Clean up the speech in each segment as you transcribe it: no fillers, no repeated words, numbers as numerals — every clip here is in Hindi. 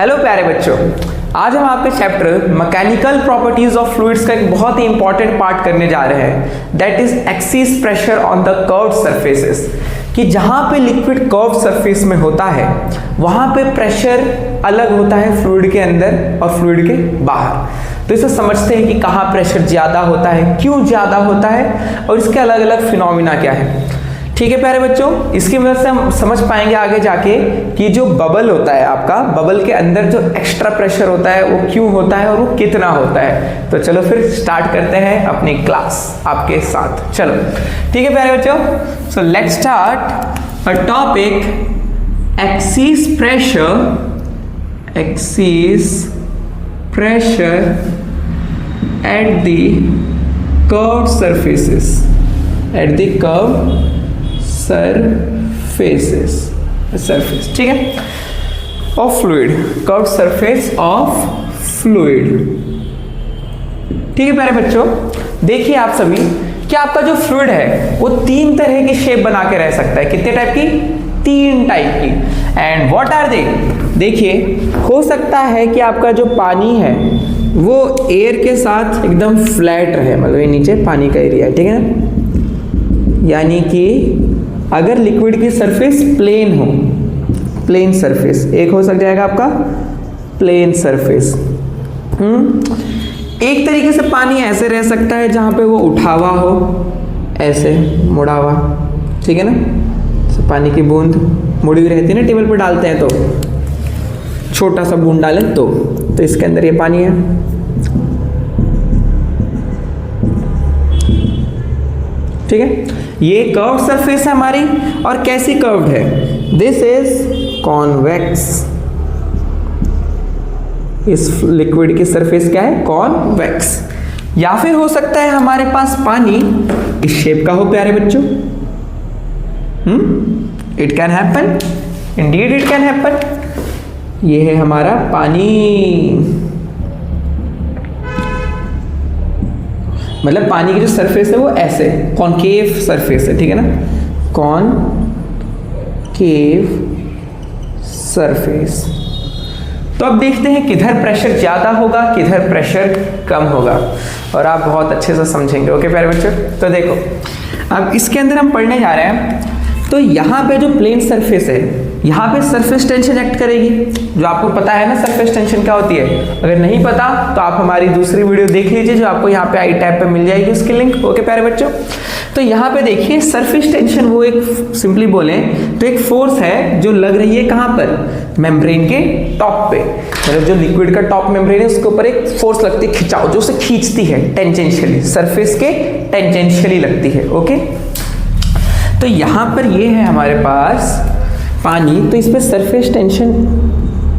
हेलो प्यारे बच्चों, आज हम आपके chapter mechanical properties of fluids का एक बहुत ही इंपॉर्टेंट पार्ट करने जा रहे हैं, that is axis pressure on the curved surfaces. कि जहां पे लिक्विड कर्व्ड सरफेस में होता है वहां पे प्रेशर अलग होता है फ्लूइड के अंदर और फ्लूइड के बाहर। तो इसे समझते हैं कि कहाँ प्रेशर ज़्यादा होता है, क्यों ज़्यादा होता है और इसके अलग अलग फिनोमिना क्या है। ठीक है प्यारे बच्चों, इसकी मदद से हम समझ पाएंगे आगे जाके कि जो बबल होता है आपका, बबल के अंदर जो एक्स्ट्रा प्रेशर होता है वो क्यों होता है और वो कितना होता है। तो चलो फिर स्टार्ट करते हैं अपनी क्लास आपके साथ। चलो ठीक है प्यारे बच्चों, so let's start a topic axis pressure at the curved surfaces, at the curved surface, ठीक है, of fluid, curved surface of fluid. ठीक है प्यारे बच्चों, देखिए आप सभी कि आपका जो फ्लूइड है वो तीन तरह की शेप बना के रह सकता है। कितने टाइप की? तीन टाइप की। And what are they? देखिए, हो सकता है कि आपका जो पानी है वो एयर के साथ एकदम फ्लैट रहे, मतलब ये नीचे पानी का एरिया है, ठीक है ना, यानी कि अगर लिक्विड की सरफेस प्लेन हो, प्लेन सरफेस, एक हो सक जाएगा आपका प्लेन सरफेस। एक तरीके से पानी ऐसे रह सकता है जहां पे वो उठा हुआ हो, ऐसे मुड़ा हुआ, ठीक है ना, तो पानी की बूंद मुड़ी हुई रहती है ना, टेबल पर डालते हैं तो छोटा सा बूंद डालें तो इसके अंदर ये पानी है। ठीक है, ये कर्व्ड सरफेस है हमारी, और कैसी कर्व्ड है? This is convex. इस लिक्विड की सरफेस क्या है? कॉन्वेक्स। या फिर हो सकता है हमारे पास पानी इस शेप का हो प्यारे बच्चों। It can happen, Indeed it can happen. ये है हमारा पानी, मतलब पानी की जो सरफेस है वो ऐसे कॉनकेव सरफेस है, ठीक है ना, कॉनकेव सरफेस। तो अब देखते हैं किधर प्रेशर ज्यादा होगा, किधर प्रेशर कम होगा, और आप बहुत अच्छे से समझेंगे। ओके प्यारे बच्चों, तो देखो अब इसके अंदर हम पढ़ने जा रहे हैं। तो यहाँ पे जो प्लेन सरफेस है, यहाँ पे सरफेस टेंशन एक्ट करेगी, जो आपको पता है ना सरफेस टेंशन क्या होती है। अगर नहीं पता तो आप हमारी दूसरी वीडियो देख लीजिए, जो आपको यहाँ पे आई टैब पे मिल जाएगी उसकी लिंक। ओके प्यारे बच्चों, तो यहाँ पे देखिए सरफेस टेंशन वो एक, सिंपली बोले तो एक फोर्स है जो लग रही है कहाँ पर? मेम्ब्रेन के टॉप पे, मतलब जो लिक्विड का टॉप मेम्ब्रेन है उसके ऊपर एक फोर्स लगती है, खिंचाव, जो उसे खींचती है टेंजेंशियली, सरफेस के टेंजेंशियली लगती है। ओके, तो यहाँ पर ये है हमारे पास पानी, तो इस पर सरफेस टेंशन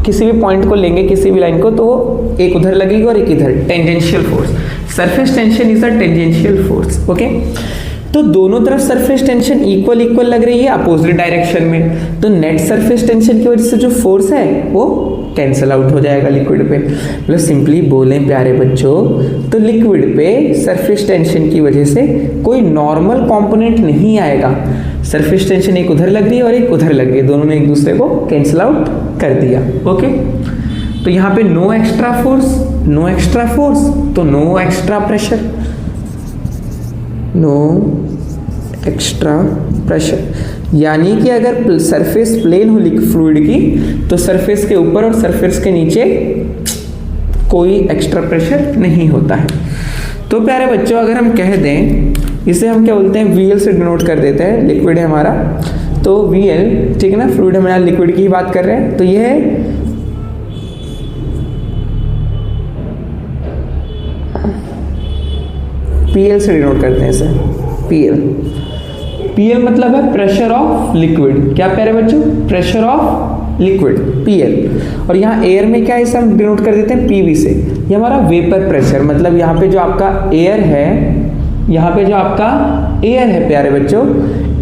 किसी भी पॉइंट को लेंगे, किसी भी लाइन को, तो वो एक उधर लगेगी और एक इधर, tangential force. Surface tension is a tangential force. Okay, तो दोनों तरफ सरफेस टेंशन इक्वल लग रही है अपोजिट डायरेक्शन में, तो नेट सरफेस टेंशन की वजह से जो फोर्स है वो कैंसल आउट हो जाएगा लिक्विड पे। मतलब सिंपली बोलें प्यारे बच्चों, तो लिक्विड पे सरफेस टेंशन की वजह से कोई नॉर्मल कंपोनेंट नहीं आएगा। सरफेस टेंशन एक उधर लग रही है और एक उधर लग रही है, दोनों ने एक दूसरे को कैंसल आउट कर दिया। ओके, तो यहाँ पे no extra force, no extra force, तो no extra pressure, no extra pressure. यानी कि अगर सरफेस प्लेन हो फ्लूइड की, तो सरफेस के ऊपर और सरफेस के नीचे कोई एक्स्ट्रा प्रेशर नहीं होता है। तो प्यारे बच्चों, अगर हम कह दें, इसे हम क्या बोलते हैं, VL से डिनोट कर देते हैं। लिक्विड है हमारा, तो VL, ठीक है ना, फ्लूइड हमारा लिक्विड की ही बात कर रहे हैं, तो ये है PL से डिनोट करते हैं इसे, PL मतलब है प्रेशर ऑफ लिक्विड। क्या प्यारे बच्चों? Pressure of liquid, PL। और यहाँ एयर में क्या है, इसे हम डिनोट कर देते हैं PV से। ये हमारा वेपर प्रेशर, मतलब यहाँ पे जो आपका एयर है, यहाँ पे जो आपका एयर है प्यारे बच्चों,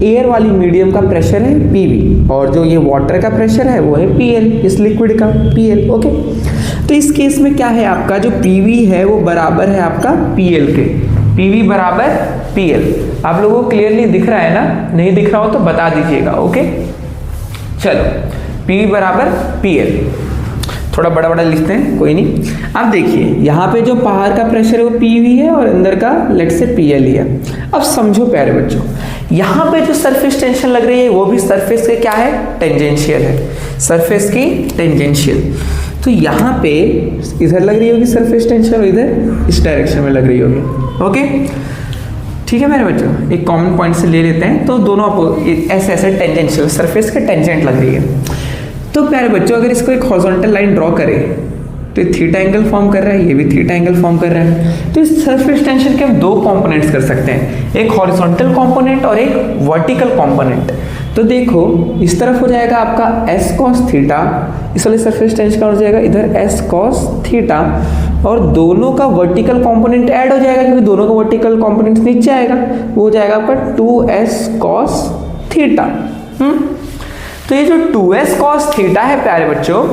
एयर वाली मीडियम का प्रेशर है PV, और जो ये वाटर का प्रेशर है वो है PL, इस लिक्विड का PL। ओके, तो इस केस में क्या है, आपका जो PV है वो बराबर है आपका PL के, PV बराबर PL। आप लोगों को क्लियरली दिख रहा है ना? नहीं दिख रहा हो तो बता दीजिएगा। ओके, चलो, PV बराबर PL। थोड़ा बड़ा बड़ा लिखते हैं, कोई नहीं। अब देखिए यहाँ पे जो बाहर का प्रेशर है वो PV है और अंदर का लेट से PL है। अब समझो प्यारे बच्चों, यहाँ पे जो सरफेस टेंशन लग रही है वो भी सरफेस के क्या है, टेंजेंशियल है, सरफेस की टेंजेंशियल। तो यहाँ पे इधर लग रही होगी सरफेस टेंशन और इधर इस डायरेक्शन में लग रही होगी। ओके ठीक है मेरे बच्चों, एक कॉमन पॉइंट से ले लेते हैं। तो दोनों ऐसे ऐसे टेंजेंशियल सरफेस के टेंजेंट लग रही है। तो प्यारे बच्चों अगर इसको एक हॉरिजॉन्टल लाइन ड्रॉ करें तो ये थीटा एंगल फॉर्म कर रहा है, ये भी थीटा एंगल फॉर्म कर रहा है। तो इस सरफेस टेंशन के हम दो कंपोनेंट्स कर सकते हैं, एक हॉरिजॉन्टल कंपोनेंट और एक वर्टिकल कंपोनेंट। तो देखो इस तरफ हो जाएगा आपका s cos थीटा, इस वाले सरफेस टेंशन का हो जाएगा इधर s cos थीटा, और दोनों का वर्टिकल कंपोनेंट ऐड हो जाएगा क्योंकि दोनों का वर्टिकल कंपोनेंट नीचे आएगा, वो हो जाएगा आपका 2s cos थीटा। तो ये जो 2s cos थीटा है प्यारे बच्चों,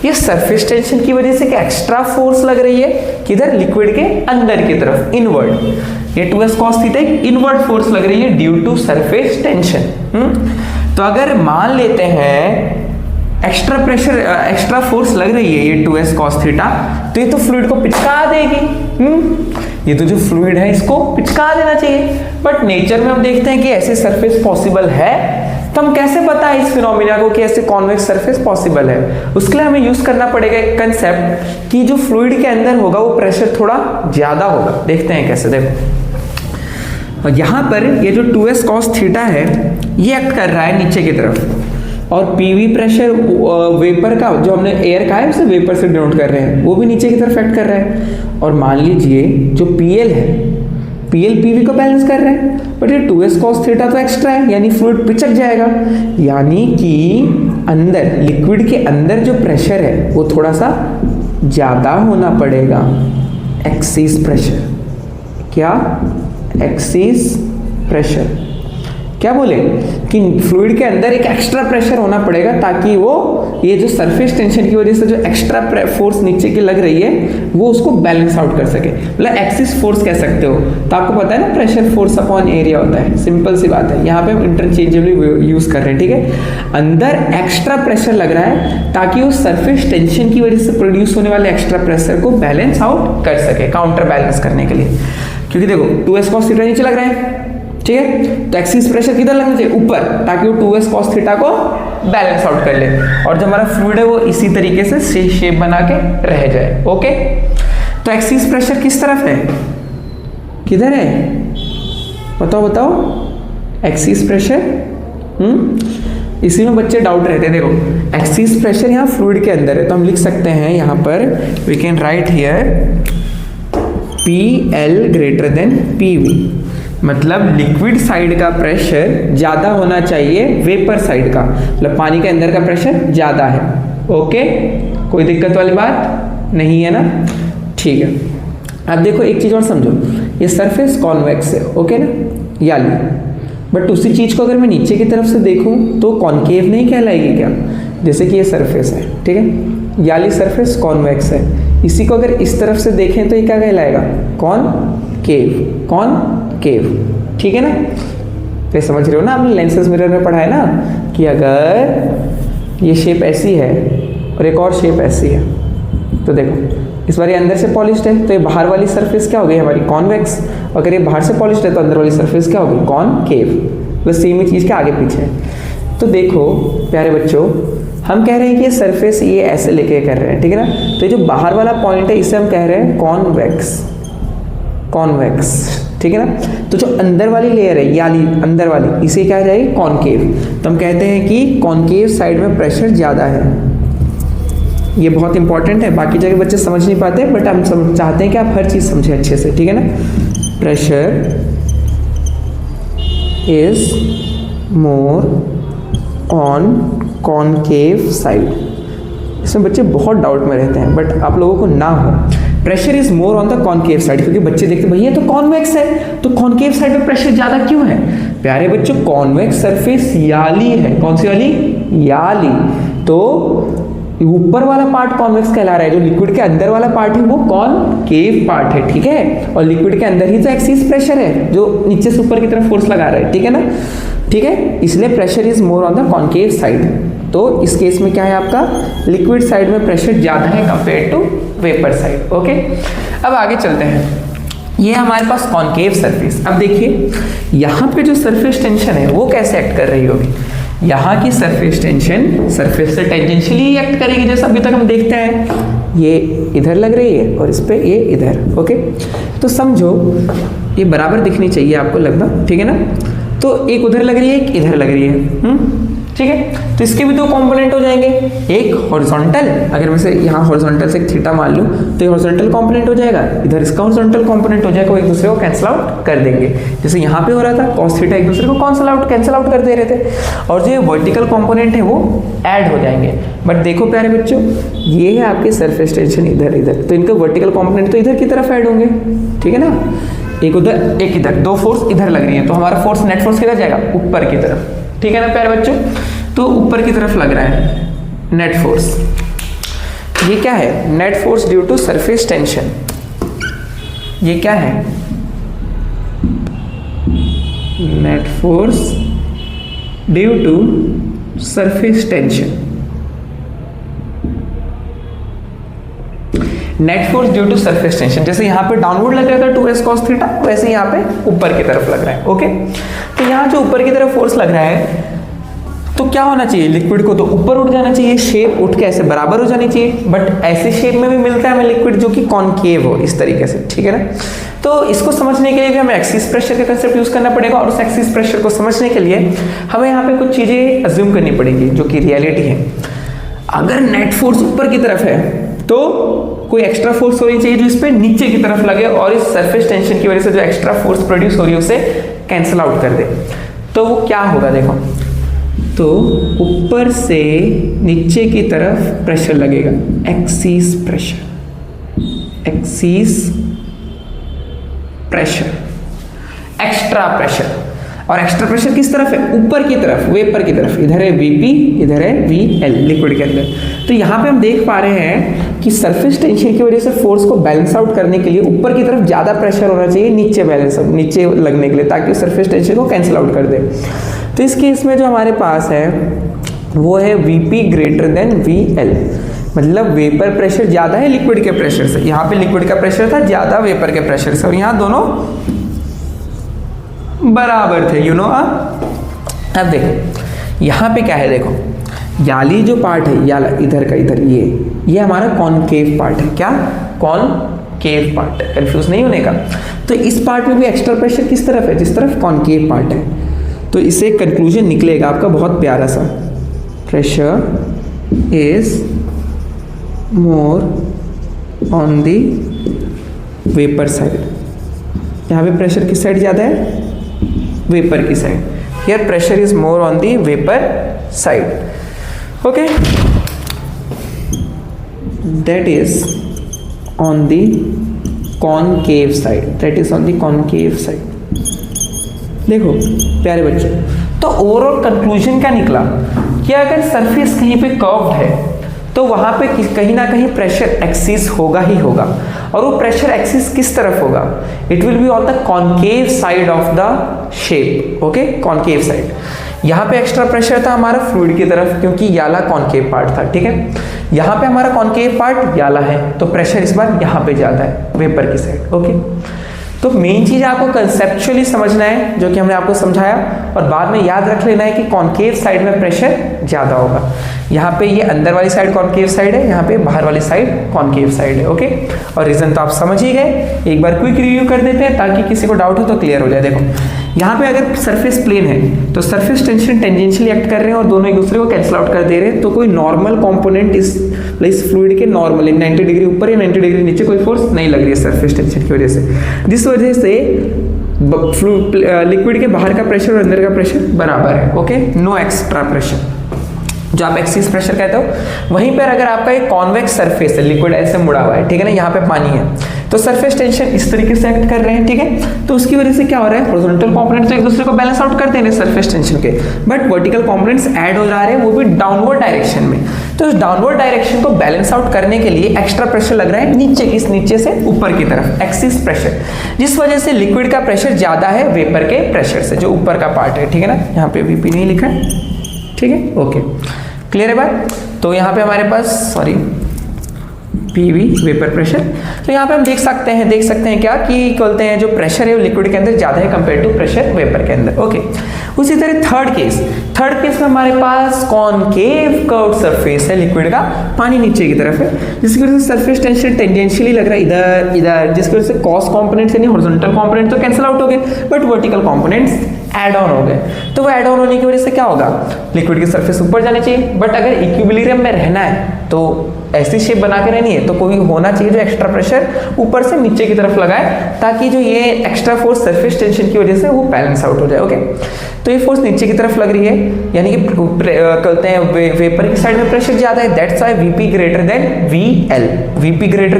ये सरफेस टेंशन की वजह से एक एक्स्ट्रा फोर्स लग रही है किधर, लिक्विड के अंदर की तरफ, इनवर्ड। ये 2s cos थीटा एक इनवर्ड फोर्स लग रही है ड्यू टू सरफेस टेंशन। तो अगर मान लेते हैं एक्स्ट्रा प्रेशर, एक्स्ट्रा फोर्स लग रही है ये 2s cos थीटा, तो ये तो फ्लूइड को पिचका देगी। ये तो जो फ्लूइड है इसको पिचका देना चाहिए, बट नेचर में हम देखते हैं कि ऐसे सरफेस पॉसिबल है। तो हम कैसे बताएं इस फिनोमिना को कि ऐसे कॉन्वेक्स सरफेस पॉसिबल है? उसके लिए हमें यूज करना पड़ेगा एक कंसेप्ट कि जो फ्लूइड के अंदर होगा वो प्रेशर थोड़ा ज्यादा होगा। देखते हैं कैसे, देखो यहाँ पर ये जो 2s cos थीटा है ये एक्ट कर रहा है नीचे की तरफ, और PV प्रेशर वेपर का, जो हमने एयर का है उसे वेपर से डिनोट कर रहे हैं, वो भी नीचे की तरफ एक्ट कर रहा है। और मान लीजिए जो PL है, PL PV को बैलेंस कर रहे हैं, बट ये 2s cos थीटा तो एक्स्ट्रा है, यानी फ्लूइड पिचक जाएगा, यानी कि अंदर लिक्विड के अंदर जो प्रेशर है वो थोड़ा सा ज्यादा होना पड़ेगा। एक्सिस प्रेशर, क्या एक्सिस प्रेशर, क्या बोले कि फ्लूइड के अंदर एक एक्स्ट्रा प्रेशर होना पड़ेगा ताकि वो ये जो सरफेस टेंशन की वजह से जो एक्स्ट्रा फोर्स नीचे की लग रही है वो उसको बैलेंस आउट कर सके। मतलब एक्सिस फोर्स कह सकते हो। तो आपको पता है ना प्रेशर फोर्स अपॉन एरिया होता है, सिंपल सी बात है। यहाँ पे हम इंटरचेंजेबली यूज कर रहे हैं, ठीक है। अंदर एक्स्ट्रा प्रेशर लग रहा है ताकि उस सरफेस टेंशन की वजह से प्रोड्यूस होने वाले एक्स्ट्रा प्रेशर को बैलेंस आउट कर सके, काउंटर बैलेंस करने के लिए। क्योंकि देखो 2s cos थीटा नीचे लग रहा है, ठीक है, तो एक्सिस प्रेशर किधर लगना चाहिए, ऊपर, ताकि वो 2s cos थीटा को बैलेंस आउट कर ले, और जो हमारा फ्लूइड है वो इसी तरीके से शेप बना के रह जाए। ओके, तो एक्सिस प्रेशर किस तरफ है, किधर है, बताओ बताओ, एक्सिस प्रेशर। इसी में बच्चे डाउट रहते हैं। देखो एक्सिस प्रेशर यहाँ फ्लूइड के अंदर है, तो हम लिख सकते हैं यहाँ पर, we can write here PL greater than PV, मतलब लिक्विड साइड का प्रेशर ज्यादा होना चाहिए वेपर साइड का, मतलब पानी के अंदर का प्रेशर ज्यादा है। ओके, कोई दिक्कत वाली बात नहीं है ना, ठीक है। अब देखो एक चीज और समझो, ये सरफेस कॉन्वेक्स है, ओके ना, याली, बट उसी चीज को अगर मैं नीचे की तरफ से देखूं तो कॉनकेव नहीं कहलाएगी क्या? जैसे कि ये सरफेस है, ठीक है, याली सरफेस कॉन्वेक्स है, इसी को अगर इस तरफ से देखें तो ये क्या कहलाएगा, कॉनकेव, कॉनकेव, ठीक है ना। तो समझ रहे हो ना, आपने लेंसेज मिरर में पढ़ा है ना कि अगर ये शेप ऐसी है और एक और शेप ऐसी है, तो देखो इस बार ये अंदर से पॉलिश्ड है तो ये बाहर वाली सरफेस क्या हो गई हमारी, कॉन्वेक्स। अगर ये बाहर से पॉलिश्ड है तो अंदर वाली सरफेस क्या होगी, कॉनकेव। बस सेम ही चीज़ के आगे पीछे है। तो देखो प्यारे बच्चों, हम कह रहे हैं कि ये सरफेस ये ऐसे लेके कर रहे हैं, ठीक है ना। तो ये जो बाहर वाला पॉइंट है इसे हम कह रहे हैं कॉन्वेक्स, कॉन्वेक्स, ठीक है ना। तो जो अंदर वाली लेयर है यानी अंदर वाली, इसे क्या जाएगी, कॉनकेव। तो हम कहते हैं कि कॉनकेव साइड में प्रेशर ज़्यादा है। ये बहुत इंपॉर्टेंट है, बाकी जगह बच्चे समझ नहीं पाते, बट हम चाहते हैं कि आप हर चीज़ समझें अच्छे से, ठीक है ना। Pressure is more on concave side, इसमें बच्चे बहुत डाउट में रहते हैं, बट आप लोगों को ना हो। Pressure is more on the concave side, क्योंकि बच्चे देखते हैं भैया तो कॉन्वेक्स है, तो कॉनकेव साइड में प्रेशर ज्यादा क्यों है? प्यारे बच्चों, कॉन्वेक्स सरफेस याली है, कौन सी वाली, याली। तो ऊपर वाला पार्ट कॉन्वेक्स कहला रहा है, जो लिक्विड के अंदर वाला पार्ट है वो कॉनकेव पार्ट है, ठीक है। और लिक्विड के अंदर ही तो एक्सिस प्रेशर है जो नीचे से ऊपर की तरफ फोर्स लगा रहा है, ठीक है ना, ठीक है। इसलिए pressure is more on the concave side. तो इस केस में क्या है आपका, लिक्विड साइड में प्रेशर ज़्यादा है compare to vapour side. Okay, अब आगे चलते हैं। ये हमारे पास कॉनकेव सरफेस। अब देखिए यहाँ पे जो सरफेस टेंशन है वो कैसे एक्ट कर रही होगी। यहाँ की सरफेस टेंशन सरफेस से टेंजेंशियली एक्ट करेगी, जैसा अभी तक हम देखते हैं। ये इधर लग रही है और इस पे ये इधर। ओके, तो समझो ये बराबर दिखनी चाहिए आपको लगभग, ठीक है ना। तो एक उधर लग रही है, एक इधर लग रही है, ठीक है। तो इसके भी दो कंपोनेंट हो जाएंगे, एक हॉरिजॉन्टल, अगर मैं से यहाँ हॉरिजॉन्टल से थीटा मान लूँ तो ये हॉरिजॉन्टल कंपोनेंट हो जाएगा, इधर इसका हॉरिजॉन्टल कंपोनेंट हो जाएगा, वो एक दूसरे को कैंसिल आउट कर देंगे। जैसे यहाँ पे हो रहा था, कॉस थीटा एक दूसरे को कैंसिल आउट कर दे रहे थे, और जो ये वर्टिकल कंपोनेंट है वो ऐड हो जाएंगे। बट देखो प्यारे बच्चों, ये है आपके सरफेस टेंशन इधर, तो इनके वर्टिकल कंपोनेंट तो इधर की तरफ ऐड होंगे, ठीक है ना। एक उधर एक इधर, दो फोर्स इधर लग रही है, तो हमारा फोर्स नेट फोर्स किधर जाएगा, ऊपर की तरफ, ठीक है ना प्यारे बच्चों। तो ऊपर की तरफ लग रहा है नेट फोर्स। ये क्या है, net force due to surface tension. ये क्या है, net force due to surface tension. Net force due to surface tension, जैसे यहाँ पे डाउनवर्ड लग रहा था 2s cos थीटा, वैसे यहाँ पे ऊपर की तरफ लग रहा है। ओके, तो यहाँ जो ऊपर की तरफ फोर्स लग रहा है तो क्या होना चाहिए, लिक्विड को तो ऊपर उठ जाना चाहिए, शेप उठ के ऐसे बराबर हो जानी चाहिए। बट ऐसे शेप में भी मिलता है हमें लिक्विड जो कि कॉनकेव हो, इस तरीके से, ठीक है ना। तो इसको समझने के लिए भी हमें एक्सिस प्रेशर का कंसेप्ट यूज करना पड़ेगा, और उस एक्सिस प्रेशर को समझने के लिए हमें यहाँ पे कुछ चीजें अज्यूम करनी पड़ेगी जो कि रियलिटी है। अगर नेट फोर्स ऊपर की तरफ है तो कोई एक्स्ट्रा फोर्स होनी चाहिए जो इस पे नीचे की तरफ लगे और इस सरफेस टेंशन की वजह से जो एक्स्ट्रा फोर्स प्रोड्यूस हो रही है उसे कैंसिल आउट कर दे। तो वो क्या होगा, देखो, तो ऊपर से नीचे की तरफ प्रेशर लगेगा, एक्सिस प्रेशर, एक्स्ट्रा प्रेशर। और एक्स्ट्रा प्रेशर किस तरफ है, ऊपर की तरफ, वेपर की तरफ। इधर है Vp, इधर है Vl लिक्विड के अंदर। तो यहाँ पे हम देख पा रहे हैं कि सरफेस टेंशन की वजह से फोर्स को बैलेंस आउट करने के लिए ऊपर की तरफ ज्यादा प्रेशर होना चाहिए नीचे लगने के लिए, ताकि सरफेस टेंशन को कैंसिल आउट कर दे। तो इस केस में जो हमारे पास है वो है Vp ग्रेटर देन Vl, मतलब वेपर प्रेशर ज्यादा है लिक्विड के प्रेशर से। यहाँ पे लिक्विड का प्रेशर था ज्यादा वेपर के प्रेशर से, और यहाँ दोनों बराबर थे, अब देखो यहाँ पे क्या है, देखो याली जो पार्ट है, याला इधर का इधर, ये हमारा कॉनकेव पार्ट है। क्या, कॉनकेव पार्ट है, कंफ्यूज नहीं होने का। तो इस पार्ट में भी एक्स्ट्रा प्रेशर किस तरफ है, जिस तरफ कॉनकेव पार्ट है। तो इससे कंक्लूजन निकलेगा आपका बहुत प्यारा सा, pressure is more on the vapour side. यहाँ पे प्रेशर किस साइड ज़्यादा है, वेपर की side. Here pressure is more on the vapour side. Okay, that is on the concave side, that is on the concave side. देखो प्यारे बच्चों, तो ओवरऑल कंक्लूजन क्या निकला कि अगर सरफेस कहीं पे कर्व्ड है तो वहां पे कहीं ना कहीं प्रेशर एक्सिस होगा ही होगा, और वो प्रेशर एक्सिस किस तरफ होगा, it will be on the concave side of the shape. Okay, concave side. यहाँ पे एक्स्ट्रा प्रेशर था हमारा फ्लूइड की तरफ, क्योंकि याला कॉनकेव पार्ट था, ठीक है। यहाँ पे हमारा कॉनकेव पार्ट याला है, तो प्रेशर इस बार यहाँ पे ज्यादा है, वेपर की साइड। ओके, तो मेन चीज आपको कंसेप्चुअली समझना है जो कि हमने आपको समझाया, और बाद में याद रख लेना है कि कॉनकेव साइड में प्रेशर ज्यादा होगा। यहाँ पे ये अंदर वाली साइड कॉनकेव साइड है, यहाँ पे बाहर वाली साइड कॉनकेव साइड है। ओके, और रीजन तो आप समझ ही गए, एक बार क्विक रिव्यू कर देते हैं ताकि किसी को डाउट हो तो क्लियर हो जाए। देखो यहाँ पे अगर सरफेस प्लेन है तो सरफेस टेंशन टेंजेंशियली एक्ट कर रहे हैं और दोनों एक दूसरे को कैंसिल आउट कर दे रहे हैं, तो कोई नॉर्मल कंपोनेंट इस फ्लूइड के नॉर्मली 90 डिग्री ऊपर या 90 डिग्री नीचे कोई फोर्स नहीं लग रही है सरफेस टेंशन की वजह से, जिस वजह से लिक्विड के बाहर का प्रेशर और अंदर का प्रेशर बराबर है। ओके, नो एक्स्ट्रा प्रेशर, जो आप एक्सिस प्रेशर कहते हो। वहीं पर अगर आपका एक कॉन्वेक्स सरफेस है, लिक्विड ऐसे मुड़ा हुआ है, ठीक है ना, यहाँ पे पानी है, तो सरफेस टेंशन इस तरीके से एक्ट कर रहे हैं, ठीक है। तो उसकी वजह से क्या हो रहा है, हॉरिजॉन्टल कंपोनेंट्स तो एक दूसरे को बैलेंस आउट कर दे रहे हैं सरफेस टेंशन के, बट वर्टिकल कंपोनेंट्स ऐड हो जा रहे हैं, वो भी डाउनवर्ड डायरेक्शन में। तो इस डाउनवर्ड डायरेक्शन को बैलेंस आउट करने के लिए एक्स्ट्रा प्रेशर लग रहा है नीचे से ऊपर की तरफ, एक्सिस प्रेशर, जिस वजह से लिक्विड का प्रेशर ज्यादा है वेपर के प्रेशर से, जो ऊपर का पार्ट है, ठीक है ना। यहाँ पे Vp नहीं लिखा है, ठीक है। ओके, क्लियर है बात? तो यहाँ पे हमारे पास पीवी वेपर प्रेशर, तो यहाँ पे हम देख सकते हैं क्या कि बोलते हैं जो प्रेशर है वो लिक्विड के अंदर ज्यादा है कंपेयर टू प्रेशर वेपर के अंदर। ओके, उसी तरह थर्ड केस में हमारे पास कॉनकेव कर्व्ड सरफेस है लिक्विड का, पानी नीचे की तरफ है, जिसकी वजह से सरफेस टेंशन टेंजेंशियली लग रहा है इधर, जिसकी वजह से कॉस कंपोनेंट्स यानी हॉरिजॉन्टल कंपोनेंट तो कैंसिल आउट हो गए, but vertical components add on हो गए। तो वो ऐड ऑन होने की वजह से क्या होगा, लिक्विड की सरफेस ऊपर जानी चाहिए, बट अगर इक्विलिब्रियम में रहना है तो ऐसी शेप बना के रहनी है तो कोई होना चाहिए जो एक्स्ट्रा प्रेशर ऊपर से नीचे की तरफ लगाए, ताकि जो ये एक्स्ट्रा फोर्स सरफेस टेंशन की वजह से वो बैलेंस आउट हो जाए। ओके, तो ये फोर्स नीचे की तरफ लग रही है, यानी कि कहते हैं वेपर की साइड में प्रेशर ज्यादा है, that's why VP greater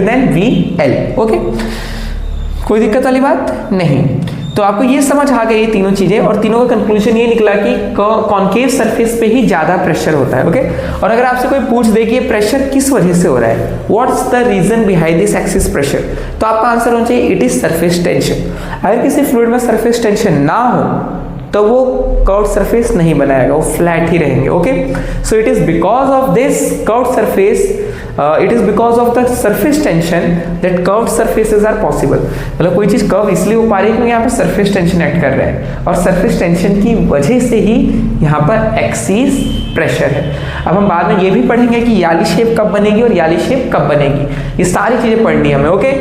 than VL. Okay, कोई दिक्कत वाली बात नहीं। तो आपको ये समझ आ गई तीनों चीजें, और तीनों का कंक्लूजन ये निकला कि कॉनकेव सरफेस पे ही ज्यादा प्रेशर होता है। ओके, और अगर आपसे कोई पूछ दे कि ये प्रेशर किस वजह से हो रहा है, what's the reason behind this axis pressure, तो आपका आंसर होना चाहिए इट इज सरफेस टेंशन। अगर किसी फ्लूइड में सरफेस टेंशन ना हो तो वो कर्व्ड सरफेस नहीं बनाएगा, वो फ्लैट ही रहेंगे। Okay, so it is because of this curved surface, it is because of the surface tension that curved surfaces are possible। मतलब कोई चीज कर्व इसलिए हो पा रही है क्योंकि यहाँ पर सरफेस टेंशन एक्ट कर रहा है, और सरफेस टेंशन की वजह से ही यहाँ पर एक्सिस प्रेशर है। अब हम बाद में ये भी पढ़ेंगे कि याली शेप कब बनेगी और याली शेप कब बनेगी, ये सारी चीजें पढ़नी है हमें। ओके,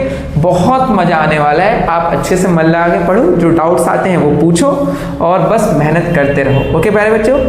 बहुत मजा आने वाला है, आप अच्छे से मन लगा के पढ़ो, जो डाउट्स आते हैं वो पूछो और बस मेहनत करते रहो। ओके प्यारे बच्चों।